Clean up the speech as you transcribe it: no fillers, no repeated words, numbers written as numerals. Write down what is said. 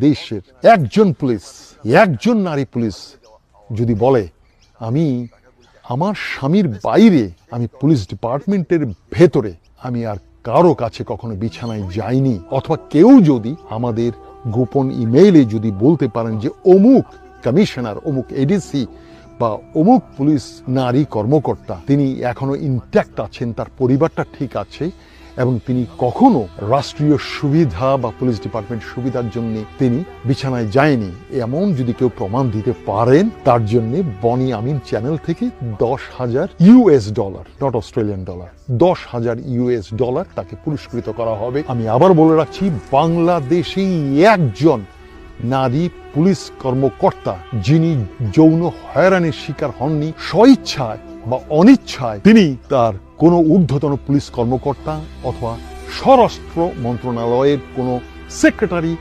দেশের একজন পুলিশ, একজন নারী পুলিশ যদি বলে আমি আমার স্বামীর বাইরে, আমি পুলিশ ডিপার্টমেন্টের ভেতরে আমি আর কারো কাছে কখনো বিছানায় যাইনি, অথবা কেউ যদি আমাদের গোপন ইমেইলে যদি বলতে পারেন যে অমুক কমিশনার, অমুক এডিসি বা অমুক পুলিশ নারী কর্মকর্তা তিনি এখনো ইনট্যাক্ট আছেন, তার পরিবারটা ঠিক আছে এবং তিনি কখনো রাষ্ট্রীয় সুবিধা বা পুলিশ ডিপার্টমেন্ট সুবিধার জন্য তিনি বিছানায় যায়নি, এমন যদি কেউ প্রমাণ দিতে পারেন, তার জন্য বনি আমিন চ্যানেল থেকে $10,000, নট অস্ট্রেলিয়ান ডলার, $10,000 তাকে পুরস্কৃত করা হবে। আমি আবার বলে রাখছি, বাংলাদেশেই একজন নারী পুলিশ কর্মকর্তা যিনি যৌন হয়রানির শিকার হননি, স্বইচ্ছায় বা অনিচ্ছায় তিনি তার কোনো ঊর্ধ্বতন পুলিশ কর্মকর্তা অথবা স্বরাষ্ট্র মন্ত্রণালয়ের কোনো সেক্রেটারি